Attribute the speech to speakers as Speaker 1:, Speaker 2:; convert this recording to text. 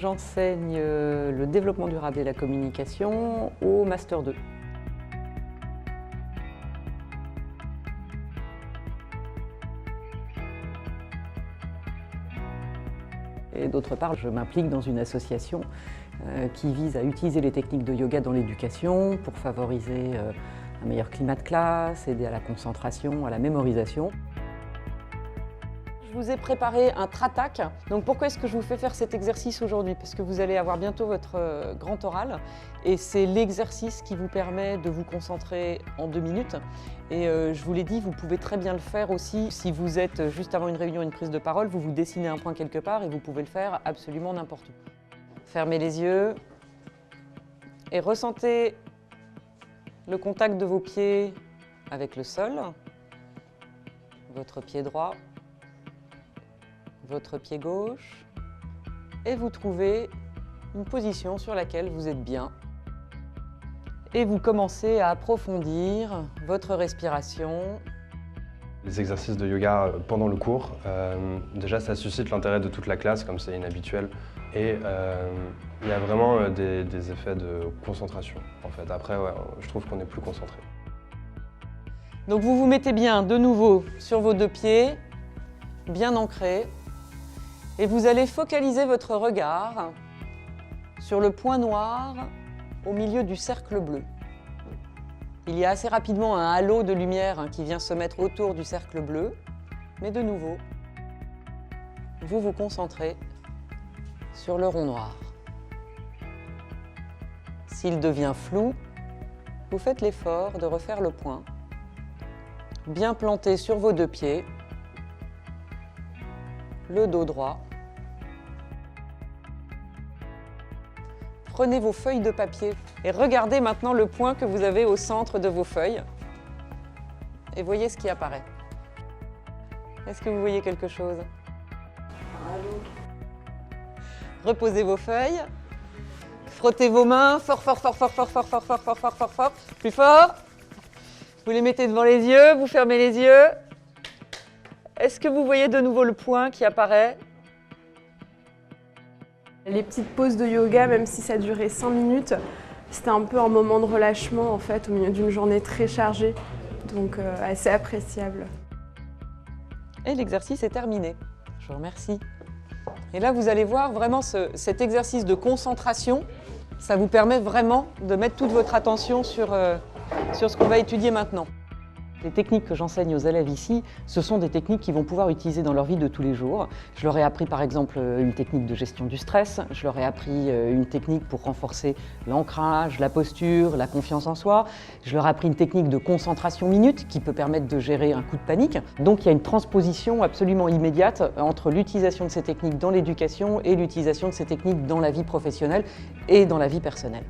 Speaker 1: J'enseigne le développement durable et la communication au Master 2. Et d'autre part, je m'implique dans une association qui vise à utiliser les techniques de yoga dans l'éducation pour favoriser un meilleur climat de classe, aider à la concentration, à la mémorisation. Je vous ai préparé un Tratak. Donc pourquoi est-ce que je vous fais faire cet exercice aujourd'hui? Parce que vous allez avoir bientôt votre grand oral et c'est l'exercice qui vous permet de vous concentrer en 2 minutes. Et je vous l'ai dit, vous pouvez très bien le faire aussi si vous êtes juste avant une réunion, une prise de parole, vous vous dessinez un point quelque part et vous pouvez le faire absolument n'importe où. Fermez les yeux et ressentez le contact de vos pieds avec le sol, votre pied droit, votre pied gauche, et vous trouvez une position sur laquelle vous êtes bien. Et vous commencez à approfondir votre respiration.
Speaker 2: Les exercices de yoga pendant le cours, déjà ça suscite l'intérêt de toute la classe, comme c'est inhabituel. Et il y a vraiment des effets de concentration, en fait. Après, ouais, je trouve qu'on est plus concentré.
Speaker 1: Donc vous vous mettez bien de nouveau sur vos 2 pieds, bien ancrés. Et vous allez focaliser votre regard sur le point noir au milieu du cercle bleu. Il y a assez rapidement un halo de lumière qui vient se mettre autour du cercle bleu, mais de nouveau, vous vous concentrez sur le rond noir. S'il devient flou, vous faites l'effort de refaire le point, bien planté sur vos 2 pieds, le dos droit. Prenez vos feuilles de papier et regardez maintenant le point que vous avez au centre de vos feuilles et voyez ce qui apparaît. Est-ce que vous voyez quelque chose? Reposez vos feuilles, frottez vos mains fort, fort, fort, fort, fort, fort, fort, fort, fort, fort, fort, fort, plus fort. Vous les mettez devant les yeux, vous fermez les yeux. Est-ce que vous voyez de nouveau le point qui apparaît?
Speaker 3: Les petites pauses de yoga, même si ça durait 5 minutes, c'était un peu un moment de relâchement en fait, au milieu d'une journée très chargée, donc assez appréciable.
Speaker 1: Et l'exercice est terminé. Je vous remercie. Et là, vous allez voir vraiment cet exercice de concentration, ça vous permet vraiment de mettre toute votre attention sur ce qu'on va étudier maintenant. Les techniques que j'enseigne aux élèves ici, ce sont des techniques qu'ils vont pouvoir utiliser dans leur vie de tous les jours. Je leur ai appris par exemple une technique de gestion du stress, je leur ai appris une technique pour renforcer l'ancrage, la posture, la confiance en soi. Je leur ai appris une technique de concentration minute qui peut permettre de gérer un coup de panique. Donc il y a une transposition absolument immédiate entre l'utilisation de ces techniques dans l'éducation et l'utilisation de ces techniques dans la vie professionnelle et dans la vie personnelle.